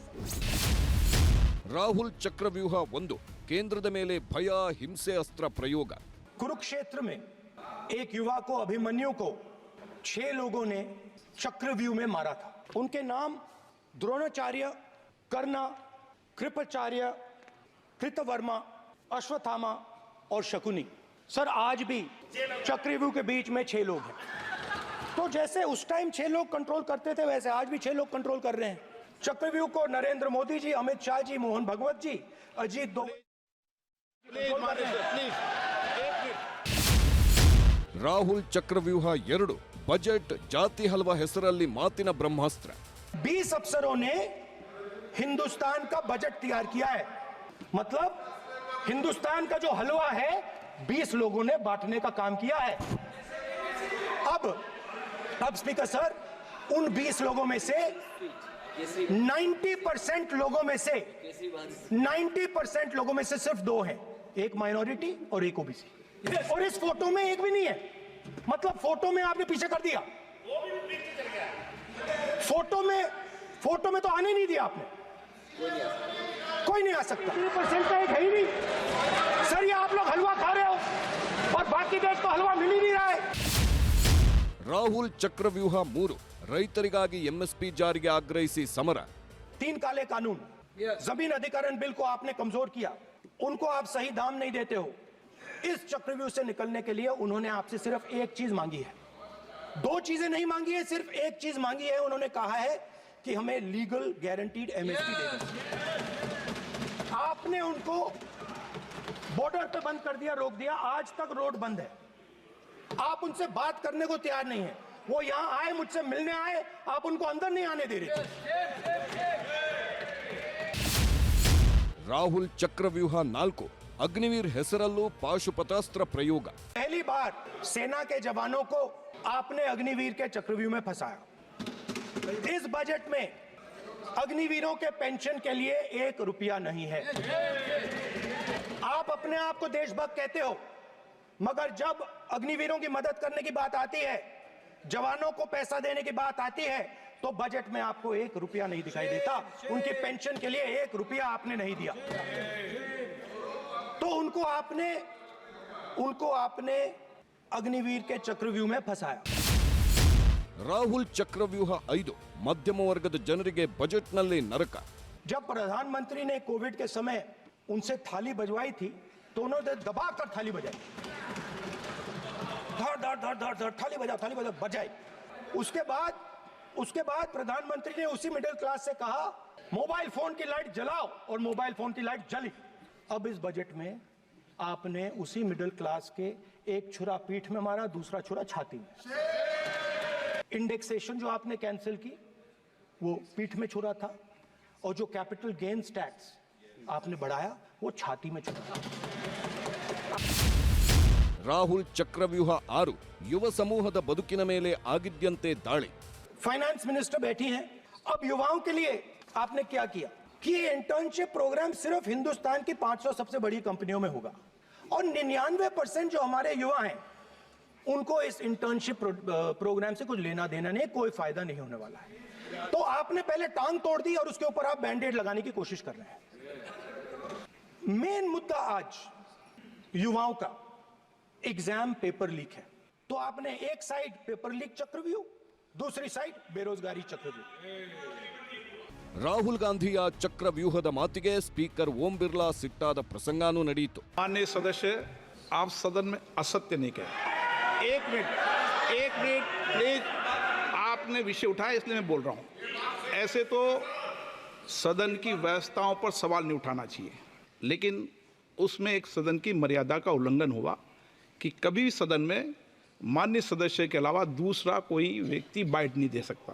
ರಾಹುಲ್ ಚಕ್ರವ್ಯೂಹ 1, ಕೇಂದ್ರದ ಮೇಲೆ ಭಯ, ಹಿಂಸೆ ಅಸ್ತ್ರ ಪ್ರಯೋಗ. कुरुक्षेत्र में एक युवा को, अभिमन्यु को 6 लोगों ने चक्रव्यूह में मारा था. उनके नाम द्रोणाचार्य, कर्ण, कृपाचार्य, कृतवर्मा, अश्वत्थामा और शकुनी. सर, आज भी चक्रव्यूह के बीच में 6 लोग हैं. तो जैसे उस टाइम 6 लोग कंट्रोल करते थे, वैसे आज भी 6 लोग कंट्रोल कर रहे हैं. चक्रव्यूह को नरेंद्र मोदी जी, अमित शाह जी, मोहन भगवत जी, अजीत दो. ರಾಹುಲ್ ಚಕ್ರವ್ಯೂಹ 2, ಬಜೆಟ್ ಜಾತಿ ಹಲ್ವಾ ಹೆಸರಲ್ಲಿ ಮಾತಿನ ಬ್ರಹ್ಮಾಸ್ತ್ರ. 20 अफसरों ने हिंदुस्तान का बजट तैयार किया है. मतलब हिंदुस्तान का जो हलवा है 20 लोगों ने बांटने का काम किया है. अब स्पीकर सर, उन 20 लोगों में से 90% लोगों में से सिर्फ 2 हैं, एक माइनॉरिटी और एक ओबीसी. और इस फोटो में एक भी नहीं है, मतलब फोटो में आपने पीछे कर दिया, फोटो में तो आने नहीं दिया आपने, कोई नहीं आ सकता। 3% का एक है ही नहीं सर, ये आप लोग हलवा खा रहे हो और बाकी देश तो हलवा मिल ही नहीं रहा है। ರಾಹುಲ್ ಚಕ್ರವ್ಯೂಹ 3 ರೈತರಿಗಾಗಿ ಎಂಎಸ್ಪಿ ಜಾರಿಗೆ ಆಗ್ರಹಿಸಿ ಸಮರ. 3 काले कानून, जमीन अधिग्रहण बिल को आपने कमजोर किया, उनको आप सही दाम नहीं देते हो। इस चक्रव्यूह से निकलने के लिए उन्होंने आपसे सिर्फ एक चीज मांगी है, 2 चीजें नहीं मांगी है, सिर्फ एक चीज मांगी है। उन्होंने कहा है कि हमें लीगल गारंटीड एमएसपी दे दें। आपने उनको बॉर्डर पे बंद कर दिया, रोक दिया, आज तक रोड बंद है। आप उनसे बात करने को तैयार नहीं है। वो यहां आए, मुझसे मिलने आए, आप उनको अंदर नहीं आने दे रहे थे। ರಾಹುಲ್ ಚಕ್ರವ್ಯೂಹ 4 ಅಗ್ನಿವೀರ್ ಹೆಸರಲ್ಲೂ ಪಾಶುಪತಾಸ್ತ್ರ ಪ್ರಯೋಗ. पहली बार सेना के जवानों को आपने अग्निवीर के चक्रव्यूह में फंसाया। इस बजट में अग्निवीरों के पेंशन के लिए 1 रुपया नहीं है। आप अपने आप को देशभक्त कहते हो, मगर जब अग्निवीरों की मदद करने की बात आती है, जवानों को पैसा देने की बात आती है, तो बजट में आपको 1 रुपया नहीं दिखाई देता। उनकी पेंशन के लिए 1 रुपया आपने नहीं दिया, तो उनको आपने अग्निवीर के चक्रव्यूह में फंसाया। ರಾಹುಲ್ ಚಕ್ರವ್ಯೂಹ 5 ಮಧ್ಯಮ ವರ್ಗದ ಜನರಿಗೆ ಬಜೆಟ್ನಲ್ಲಿ ನರಕ. जब प्रधानमंत्री ने कोविड के समय उनसे थाली बजवाई थी, तो उन्होंने दबाकर थाली बजाई, धड़ धड़ धड़ धड़ धड़ थाली बजाओ बजाई। उसके बाद प्रधानमंत्री ने उसी मिडिल क्लास से कहा मोबाइल फोन की लाइट जलाओ, और मोबाइल फोन की लाइट जली। अब इस बजट में आपने उसी मिडिल क्लास के एक छुरा पीठ में मारा, दूसरा छुरा छाती में। इंडेक्सेशन जो आपने कैंसिल की वो पीठ में छुरा था, और जो कैपिटल गेन्स टैक्स आपने बढ़ाया वो छाती में छुरा था। ರಾಹುಲ್ ಚಕ್ರವ್ಯೂಹ 6 ಯುವ ಸಮೂಹದ ಬದುಕಿನ ಮೇಲೆ ಆಗಿದ್ದಂತೆ ದಾಳಿ. फाइनेंस मिनिस्टर बैठी हैं, अब युवाओं के लिए आपने क्या किया कि ये इंटर्नशिप प्रोग्राम सिर्फ हिंदुस्तान की 500 सबसे बड़ी कंपनियों में होगा, और 99% जो हमारे युवा हैं उनको इस इंटर्नशिप प्रोग्राम से कुछ लेना देना नहीं, कोई फायदा नहीं होने वाला है। तो आपने पहले टांग तोड़ दी और उसके ऊपर आप बैंडेड लगाने की कोशिश कर रहे हैं। मेन मुद्दा आज युवाओं का एग्जाम पेपर लीक है, तो आपने एक साइड पेपर लीक चक्रव्यूह, दूसरी साइड बेरोजगारी चक्रव्यूह। ರಾಹುಲ್ ಗಾಂಧಿಯ ಚಕ್ರವ್ಯೂಹದ ಮಾತಿಗೆ ಸ್ಪೀಕರ್ ಓಂ ಬಿರ್ಲಾ ಸಿಟ್ಟಾದ ಪ್ರಸಂಗಾನೂ ನಡೆಯಿತು. माननीय सदस्य, आप सदन में असत्य नहीं कहे। एक मिनट प्लीज, आपने विषय उठाया इसलिए मैं बोल रहा हूँ। ऐसे तो सदन की व्यवस्थाओं पर सवाल नहीं उठाना चाहिए, लेकिन उसमें एक सदन की मर्यादा का उल्लंघन हुआ कि कभी भी सदन में माननीय सदस्य के अलावा दूसरा कोई व्यक्ति बाइट नहीं दे सकता।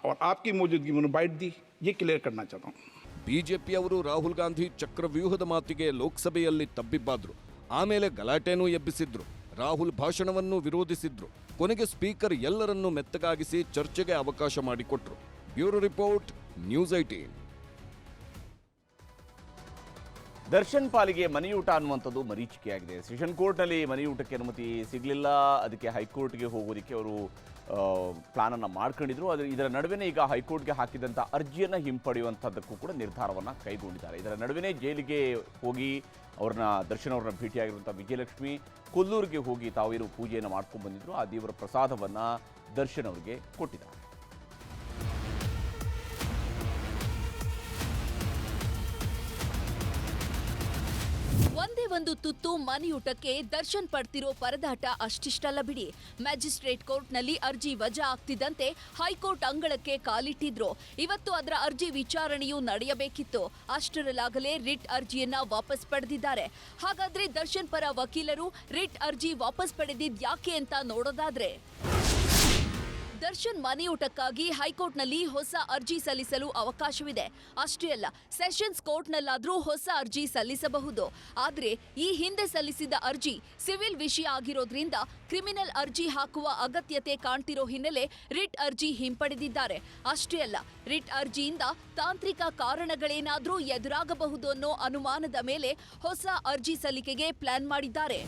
और आपकी मौजूदगी में बाइट दी, ये क्लियर करना चाहता हूँ। ಬಿಜೆಪಿಯವರು ರಾಹುಲ್ ಗಾಂಧಿ ಚಕ್ರವ್ಯೂಹದ ಮಾತಿಗೆ ಲೋಕಸಭೆಯಲ್ಲಿ ತಬ್ಬಿಬ್ಬಾದ್ರು. ಆಮೇಲೆ ಗಲಾಟೆನೂ ಎಬ್ಬಿಸಿದ್ರು. ರಾಹುಲ್ ಭಾಷಣವನ್ನು ವಿರೋಧಿಸಿದ್ರು. ಕೊನೆಗೆ ಸ್ಪೀಕರ್ ಎಲ್ಲರನ್ನೂ ಮೆತ್ತಗಾಗಿಸಿ ಚರ್ಚೆಗೆ ಅವಕಾಶ ಮಾಡಿಕೊಟ್ರು. Bureau report, news 18. ದರ್ಶನ್ ಪಾಲಿಗೆ ಮನೆಯೂಟ ಅನ್ನುವಂಥದ್ದು ಮರೀಚಿಕೆಯಾಗಿದೆ. ಸೆಷನ್ ಕೋರ್ಟ್ನಲ್ಲಿ ಮನೆಯೂಟಕ್ಕೆ ಅನುಮತಿ ಸಿಗಲಿಲ್ಲ, ಅದಕ್ಕೆ ಹೈಕೋರ್ಟ್ಗೆ ಹೋಗೋದಕ್ಕೆ ಅವರು ಪ್ಲಾನನ್ನು ಮಾಡ್ಕೊಂಡಿದ್ರು. ಇದರ ನಡುವೆನೇ ಈಗ ಹೈಕೋರ್ಟ್ಗೆ ಹಾಕಿದಂಥ ಅರ್ಜಿಯನ್ನು ಹಿಂಪಡೆಯುವಂಥದ್ದಕ್ಕೂ ಕೂಡ ನಿರ್ಧಾರವನ್ನು ಕೈಗೊಂಡಿದ್ದಾರೆ. ಇದರ ನಡುವೆನೇ ಜೈಲಿಗೆ ಹೋಗಿ ದರ್ಶನ್ ಅವ್ರನ್ನ ಭೇಟಿಯಾಗಿರುವಂಥ ವಿಜಯಲಕ್ಷ್ಮಿ ಕೊಲ್ಲೂರಿಗೆ ಹೋಗಿ ತಾವೇನು ಪೂಜೆಯನ್ನು ಮಾಡ್ಕೊಂಡು ಬಂದಿದ್ರು, ಆ ದೇವರ ಪ್ರಸಾದವನ್ನು ದರ್ಶನ್ ಅವರಿಗೆ ಕೊಟ್ಟಿದ್ದಾರೆ. ಒಂದೇ ಒಂದು ತುತ್ತು ಮನೆಯೂಟಕ್ಕೆ ದರ್ಶನ್ ಪಡ್ತಿರೋ ಪರದಾಟ ಅಷ್ಟಿಷ್ಟಲ್ಲ ಬಿಡಿ. ಮ್ಯಾಜಿಸ್ಟ್ರೇಟ್ ಕೋರ್ಟ್ನಲ್ಲಿ ಅರ್ಜಿ ವಜಾ ಆಗ್ತಿದ್ದಂತೆ ಹೈಕೋರ್ಟ್ ಅಂಗಳಕ್ಕೆ ಕಾಲಿಟ್ಟಿದ್ರು. ಇವತ್ತು ಅದರ ಅರ್ಜಿ ವಿಚಾರಣೆಯೂ ನಡೆಯಬೇಕಿತ್ತು. ಅಷ್ಟರಲ್ಲಾಗಲೇ ರಿಟ್ ಅರ್ಜಿಯನ್ನ ವಾಪಸ್ ಪಡೆದಿದ್ದಾರೆ. ಹಾಗಾದ್ರೆ ದರ್ಶನ್ ಪರ ವಕೀಲರು ರಿಟ್ ಅರ್ಜಿ ವಾಪಸ್ ಪಡೆದಿದ್ ಯಾಕೆ ಅಂತ ನೋಡೋದಾದ್ರೆ, ದರ್ಶನ್ ಮನೆಯೂಟಕ್ಕಾಗಿ ಹೈಕೋರ್ಟ್ನಲ್ಲಿ ಹೊಸ ಅರ್ಜಿ ಸಲ್ಲಿಸಲು ಅವಕಾಶವಿದೆ. ಅಷ್ಟೇ ಅಲ್ಲ, ಸೆಷನ್ಸ್ ಕೋರ್ಟ್ನಲ್ಲಾದರೂ ಹೊಸ ಅರ್ಜಿ ಸಲ್ಲಿಸಬಹುದು. ಆದರೆ ಈ ಹಿಂದೆ ಸಲ್ಲಿಸಿದ ಅರ್ಜಿ ಸಿವಿಲ್ ವಿಷಯ ಆಗಿರೋದ್ರಿಂದ ಕ್ರಿಮಿನಲ್ ಅರ್ಜಿ ಹಾಕುವ ಅಗತ್ಯತೆ ಕಾಣ್ತಿರೋ ಹಿನ್ನೆಲೆ ರಿಟ್ ಅರ್ಜಿ ಹಿಂಪಡೆದಿದ್ದಾರೆ. ಅಷ್ಟೇ ಅಲ್ಲ, ರಿಟ್ ಅರ್ಜಿಯಿಂದ ತಾಂತ್ರಿಕ ಕಾರಣಗಳೇನಾದರೂ ಎದುರಾಗಬಹುದು ಅನ್ನೋ ಅನುಮಾನದ ಮೇಲೆ ಹೊಸ ಅರ್ಜಿ ಸಲ್ಲಿಕೆಗೆ ಪ್ಲಾನ್ ಮಾಡಿದ್ದಾರೆ.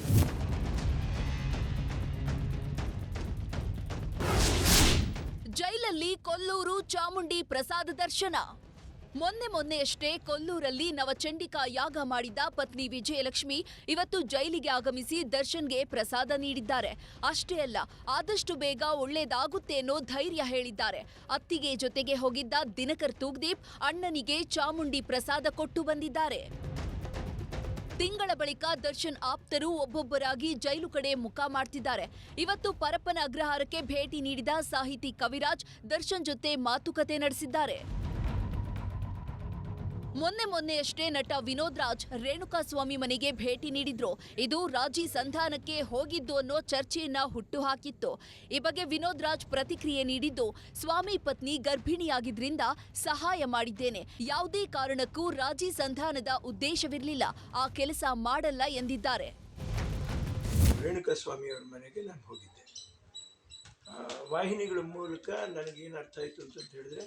ಜೈಲಲ್ಲಿ ಕೊಲ್ಲೂರು ಚಾಮುಂಡಿ ಪ್ರಸಾದ ದರ್ಶನ. ಮೊನ್ನೆಯಷ್ಟೇ ಕೊಲ್ಲೂರಲ್ಲಿ ನವಚಂಡಿಕಾ ಯಾಗ ಮಾಡಿದ್ದ ಪತ್ನಿ ವಿಜಯಲಕ್ಷ್ಮಿ ಇವತ್ತು ಜೈಲಿಗೆ ಆಗಮಿಸಿ ದರ್ಶನ್ಗೆ ಪ್ರಸಾದ ನೀಡಿದ್ದಾರೆ. ಅಷ್ಟೇ ಅಲ್ಲ, ಆದಷ್ಟು ಬೇಗ ಒಳ್ಳೇದಾಗುತ್ತೆ ಅನ್ನೋ ಧೈರ್ಯ ಹೇಳಿದ್ದಾರೆ. ಅತ್ತಿಗೆ ಜೊತೆಗೆ ಹೋಗಿದ್ದ ದಿನಕರ್ ತೂಗ್ದೀಪ್ ಅಣ್ಣನಿಗೆ ಚಾಮುಂಡಿ ಪ್ರಸಾದ ಕೊಟ್ಟು ಬಂದಿದ್ದಾರೆ. ತಿಂಗಳ ಬಳಿಕ ದರ್ಶನ್ ಆಪ್ತರು ಒಬ್ಬೊಬ್ಬರಾಗಿ ಜೈಲು ಕಡೆ ಮುಖ ಮಾಡ್ತಿದ್ದಾರೆ. ಇವತ್ತು ಪರಪ್ಪನ ಅಗ್ರಹಾರಕ್ಕೆ ಭೇಟಿ ನೀಡಿದ ಸಾಹಿತಿ ಕವಿರಾಜ್ ದರ್ಶನ್ ಜೊತೆ ಮಾತುಕತೆ ನಡೆಸಿದ್ದಾರೆ. ಮೊನ್ನೆಯಷ್ಟೇ ನಟ ವಿನೋದ್ ರಾಜ್ ರೇಣುಕಾಸ್ವಾಮಿ ಮನೆಗೆ ಭೇಟಿ ನೀಡಿದ್ರು. ಇದು ರಾಜಿ ಸಂಧಾನಕ್ಕೆ ಹೋಗಿದ್ದು ಅನ್ನೋ ಚರ್ಚೆಯನ್ನ ಹುಟ್ಟುಹಾಕಿತ್ತು. ಈ ಬಗ್ಗೆ ವಿನೋದ್ ರಾಜ್ ಪ್ರತಿಕ್ರಿಯೆ ನೀಡಿದ್ದು, ಸ್ವಾಮಿ ಪತ್ನಿ ಗರ್ಭಿಣಿಯಾಗಿದ್ರಿಂದ ಸಹಾಯ ಮಾಡಿದ್ದೇನೆ. ಯಾವುದೇ ಕಾರಣಕ್ಕೂ ರಾಜಿ ಸಂಧಾನದ ಉದ್ದೇಶವಿರಲಿಲ್ಲ. ಆ ಕೆಲಸ ಮಾಡಲ್ಲ ಎಂದಿದ್ದಾರೆ. ರೇಣುಕಾಸ್ವಾಮಿ ಅವರ ಮನೆಗೆ ನಾನು ಹೋಗಿದ್ದೆ. ವಾಹಿನಿಗಳ ಮೂಲಕ ನನಗೇನು ಅರ್ಥ ಆಯಿತು ಅಂತ ಹೇಳಿದ್ರೆ,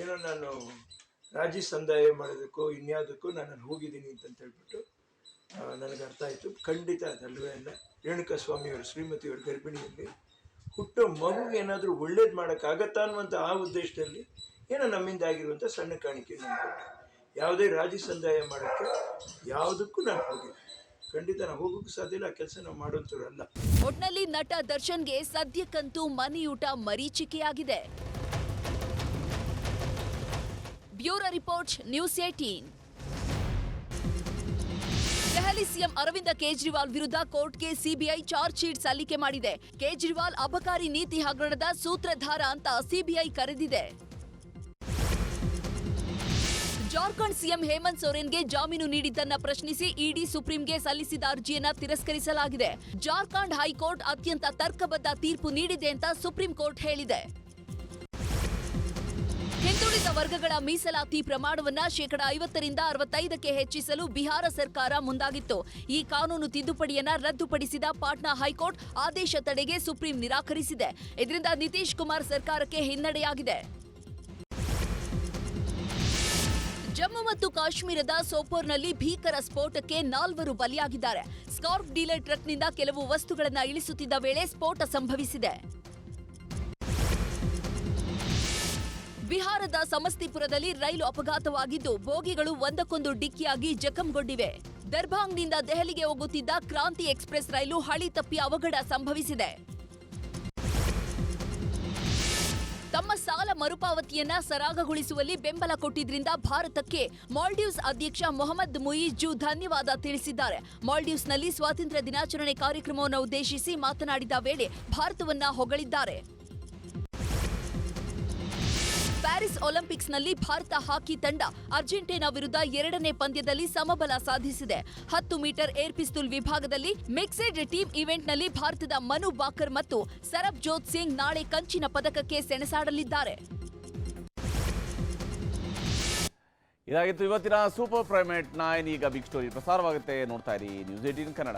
ಏನೋ ನಾನು ರಾಜಿ ಸಂದಾಯ ಮಾಡೋದಕ್ಕೋ ಇನ್ಯಾವುದಕ್ಕೋ ನಾನು ಹೋಗಿದ್ದೀನಿ ಅಂತ ಹೇಳ್ಬಿಟ್ಟು ನನಗೆ ಅರ್ಥ ಆಯಿತು. ಖಂಡಿತ ಅದಲ್ವೇ ಅಲ್ಲ. ರೇಣುಕಾಸ್ವಾಮಿಯವರು ಶ್ರೀಮತಿಯವರು ಗರ್ಭಿಣಿಯಲ್ಲಿ ಹುಟ್ಟೋ ಮಗುಗೆ ಏನಾದರೂ ಒಳ್ಳೇದು ಮಾಡೋಕ್ಕಾಗತ್ತಾ ಅನ್ನುವಂಥ ಆ ಉದ್ದೇಶದಲ್ಲಿ ಏನೋ ನಮ್ಮಿಂದ ಆಗಿರುವಂಥ ಸಣ್ಣ ಕಾಣಿಕೆ ನಾನು ಕೊಟ್ಟೆ. ಯಾವುದೇ ರಾಜಿ ಸಂದಾಯ ಮಾಡೋಕ್ಕೆ ಯಾವುದಕ್ಕೂ ನಾನು ಹೋಗಿಲ್ಲ. ಖಂಡಿತ ನಾವು ಹೋಗೋಕ್ಕೂ ಸಾಧ್ಯ ಇಲ್ಲ. ಆ ಕೆಲಸ ನಾವು ಮಾಡೋಂಥವ್ರಲ್ಲ. ಒಟ್ನಲ್ಲಿ ನಟ ದರ್ಶನ್ಗೆ ಸದ್ಯಕ್ಕಂತೂ ಮನೆಯೂಟ ಮರೀಚಿಕೆಯಾಗಿದೆ. Bureau report, news 18. Delhi CM Arvind Kejriwal ವಿರುದ್ಧ ಕೋರ್ಟ್ಗೆ ಸಿಬಿಐ ಚಾರ್ಜ್ ಶೀಟ್ ಸಲ್ಲಿಕೆ ಮಾಡಿದೆ. ಕೇಜ್ರಿವಾಲ್ ಅಬಕಾರಿ ನೀತಿ ಹಗರಣದ ಸೂತ್ರಧಾರ ಅಂತ ಸಿಬಿಐ ಕರೆದಿದೆ. ಜಾರ್ಖಂಡ್ ಸಿಎಂ ಹೇಮಂತ್ ಸೊರೇನ್ಗೆ ಜಾಮೀನು ನೀಡಿದ್ದನ್ನ ಪ್ರಶ್ನಿಸಿ ಇಡಿ ಸುಪ್ರೀಂಗೆ ಸಲ್ಲಿಸಿದ ಅರ್ಜಿಯನ್ನ ತಿರಸ್ಕರಿಸಲಾಗಿದೆ. ಜಾರ್ಖಂಡ್ ಹೈಕೋರ್ಟ್ ಅತ್ಯಂತ ತರ್ಕಬದ್ಧ ತೀರ್ಪು ನೀಡಿದೆ ಅಂತ ಸುಪ್ರೀಂ ಕೋರ್ಟ್ ಹೇಳಿದೆ. ಹಿಂದುಳಿದ ವರ್ಗಗಳ ಮೀಸಲಾತಿ ಪ್ರಮಾಣವನ್ನ 50% 65ಕ್ಕೆ ಹೆಚ್ಚಿಸಲು ಬಿಹಾರ ಸರ್ಕಾರ ಮುಂದಾಗಿತ್ತು. ಈ ಕಾನೂನು ತಿದ್ದುಪಡಿಯನ್ನ ರದ್ದುಪಡಿಸಿದ ಪಾಟ್ನಾ ಹೈಕೋರ್ಟ್ ಆದೇಶ ತಡೆಗೆ ಸುಪ್ರೀಂ ನಿರಾಕರಿಸಿದೆ. ಇದರಿಂದ ನಿತೀಶ್ ಕುಮಾರ್ ಸರ್ಕಾರಕ್ಕೆ ಹಿನ್ನಡೆಯಾಗಿದೆ. ಜಮ್ಮು ಮತ್ತು ಕಾಶ್ಮೀರದ ಸೋಪೋರ್ನಲ್ಲಿ ಭೀಕರ ಸ್ಫೋಟಕ್ಕೆ 4 ಬಲಿಯಾಗಿದ್ದಾರೆ. ಸ್ಕಾರ್ಫ್ ಡೀಲರ್ ಟ್ರಕ್ನಿಂದ ಕೆಲವು ವಸ್ತುಗಳನ್ನು ಇಳಿಸುತ್ತಿದ್ದ ವೇಳೆ ಸ್ಫೋಟ ಸಂಭವಿಸಿದೆ. ಬಿಹಾರದ ಸಮಸ್ತಿಪುರದಲ್ಲಿ ರೈಲು ಅಪಘಾತವಾಗಿದ್ದು ಬೋಗಿಗಳು ಒಂದಕ್ಕೊಂದು ಡಿಕ್ಕಿಯಾಗಿ ಜಖಂಗೊಂಡಿವೆ. ದರ್ಭಾಂಗ್ನಿಂದ ದೆಹಲಿಗೆ ಹೋಗುತ್ತಿದ್ದ ಕ್ರಾಂತಿ ಎಕ್ಸ್ಪ್ರೆಸ್ ರೈಲು ಹಳಿ ತಪ್ಪಿ ಅವಘಡ ಸಂಭವಿಸಿದೆ. ತಮ್ಮ ಸಾಲ ಮರುಪಾವತಿಯನ್ನ ಸರಾಗಗೊಳಿಸುವಲ್ಲಿ ಬೆಂಬಲ ಕೊಟ್ಟಿದ್ರಿಂದ ಭಾರತಕ್ಕೆ ಮಾಲ್ಡೀವ್ಸ್ ಅಧ್ಯಕ್ಷ ಮೊಹಮ್ಮದ್ ಮುಯಿಜ್ ಧನ್ಯವಾದ ತಿಳಿಸಿದ್ದಾರೆ. ಮಾಲ್ಡೀವ್ಸ್ನಲ್ಲಿ ಸ್ವಾತಂತ್ರ್ಯ ದಿನಾಚರಣೆ ಕಾರ್ಯಕ್ರಮವನ್ನು ಉದ್ದೇಶಿಸಿ ಮಾತನಾಡಿದ ವೇಳೆ ಭಾರತವನ್ನ ಹೊಗಳಿದ್ದಾರೆ. ಪ್ಯಾರಿಸ್ ಒಲಿಂಪಿಕ್ಸ್ನಲ್ಲಿ ಭಾರತ ಹಾಕಿ ತಂಡ ಅರ್ಜೆಂಟೀನಾ ವಿರುದ್ಧ 2ನೇ ಪಂದ್ಯದಲ್ಲಿ ಸಮಬಲ ಸಾಧಿಸಿದೆ. 10 ಮೀಟರ್ ಏರ್ ಪಿಸ್ತೂಲ್ ವಿಭಾಗದಲ್ಲಿ ಮಿಕ್ಸೆಡ್ ಟೀಮ್ ಇವೆಂಟ್ನಲ್ಲಿ ಭಾರತದ ಮನು ಬಾಕರ್ ಮತ್ತು ಸರಬ್ಜೋತ್ ಸಿಂಗ್ ನಾಳೆ ಕಂಚಿನ ಪದಕಕ್ಕೆ ಸೆಣಸಾಡಲಿದ್ದಾರೆ. ಇದಾಗಿತ್ತು ಇವತ್ತಿನ ಸೂಪರ್ ಪ್ರೈಮ್ 9. ಈಗ ಬಿಗ್ ಸ್ಟೋರಿ ಪ್ರಸಾರವಾಗುತ್ತೆ. ನೋಡ್ತಾ ಇರಿ ನ್ಯೂಸ್ 18 ಕನ್ನಡ.